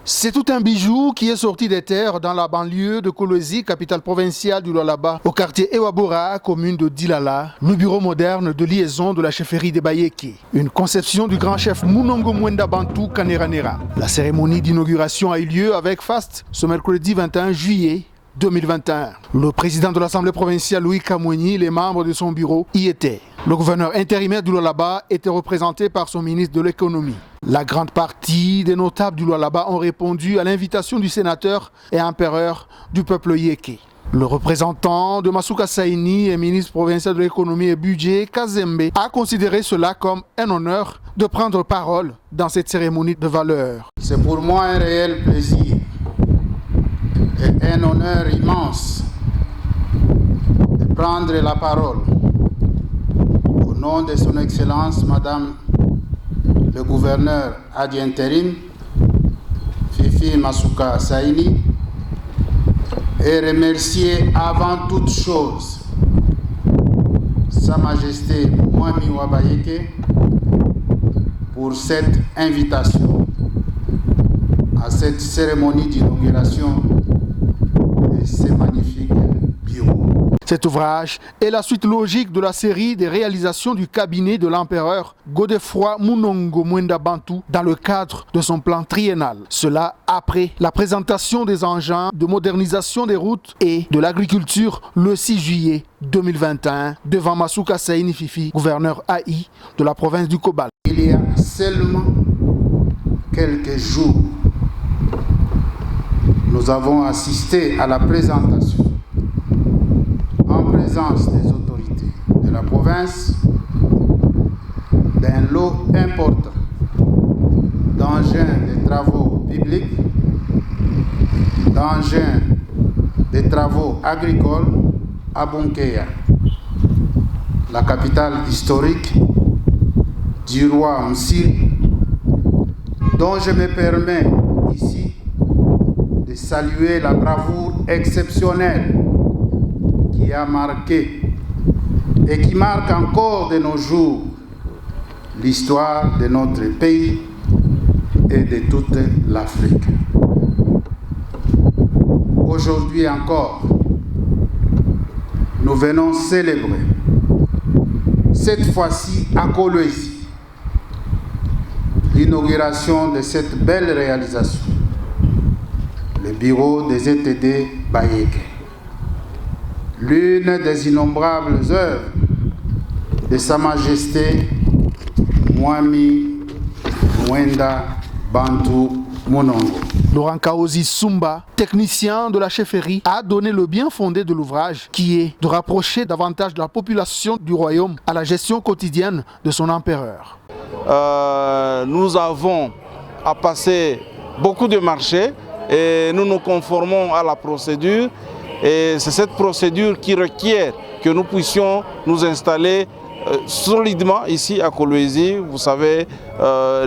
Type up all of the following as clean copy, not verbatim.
C'est tout un bijou qui est sorti des terres dans la banlieue de Kolwezi, capitale provinciale du Lualaba, au quartier Ewabora, commune de Dilala, le bureau moderne de liaison de la chefferie de Bayeke. Une conception du grand chef Munongo Mwenda Bantu Kaneranera. La cérémonie d'inauguration a eu lieu avec faste ce mercredi 21 juillet 2021. Le président de l'Assemblée provinciale Louis Kamweni, les membres de son bureau y étaient. Le gouverneur intérimaire du Lualaba était représenté par son ministre de l'économie. La grande partie des notables du Lualaba ont répondu à l'invitation du sénateur et empereur du peuple Yéké. Le représentant de Masuka Saini et ministre provincial de l'économie et budget, Kazembe, a considéré cela comme un honneur de prendre parole dans cette cérémonie de valeur. C'est pour moi un réel plaisir et un honneur immense de prendre la parole au nom de son Excellence, Madame le gouverneur ad intérim, Fifi Masuka Saini, et remercier avant toute chose Sa Majesté Mwami Wabayeke pour cette invitation à cette cérémonie d'inauguration de ces magnifiques bureaux. Cet ouvrage est la suite logique de la série des réalisations du cabinet de l'empereur Godefroy Munongo Mwenda Bantu dans le cadre de son plan triennal. Cela après la présentation des engins de modernisation des routes et de l'agriculture le 6 juillet 2021 devant Masuka Saini Fifi, gouverneur AI de la province du Kobal. Il y a seulement quelques jours, nous avons assisté à la présentation en présence des autorités de la province d'un lot important d'engins de travaux publics, d'engins de travaux agricoles à Bunkeya, la capitale historique du roi Msiri, dont je me permets ici de saluer la bravoure exceptionnelle qui a marqué et qui marque encore de nos jours l'histoire de notre pays et de toute l'Afrique. Aujourd'hui encore, nous venons célébrer, cette fois-ci à Kolwezi, l'inauguration de cette belle réalisation, le bureau des ETD Bayeke. L'une des innombrables œuvres de Sa Majesté Mwami Mwenda Bantu Munongo. Laurent Kaozi Sumba, technicien de la chefferie, a donné le bien fondé de l'ouvrage qui est de rapprocher davantage la population du royaume à la gestion quotidienne de son empereur. Nous avons à passer beaucoup de marchés et nous nous conformons à la procédure. Et c'est cette procédure qui requiert que nous puissions nous installer solidement ici à Kolwezi. Vous savez,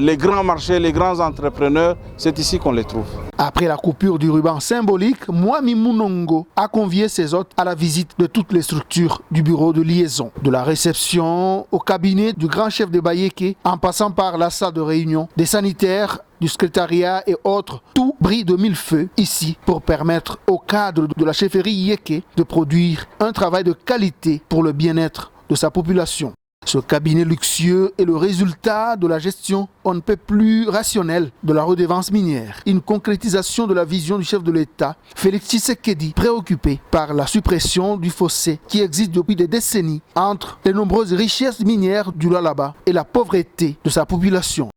les grands marchés, les grands entrepreneurs, c'est ici qu'on les trouve. Après la coupure du ruban symbolique, Mwami Munongo a convié ses hôtes à la visite de toutes les structures du bureau de liaison. De la réception au cabinet du grand chef de Bayeke, en passant par la salle de réunion, des sanitaires, du secrétariat et autres, tout brille de mille feux ici pour permettre au cadre de la chefferie Yéké de produire un travail de qualité pour le bien-être de sa population. Ce cabinet luxueux est le résultat de la gestion on ne peut plus rationnelle de la redevance minière. Une concrétisation de la vision du chef de l'État, Félix Tshisekedi, préoccupé par la suppression du fossé qui existe depuis des décennies entre les nombreuses richesses minières du Lualaba et la pauvreté de sa population.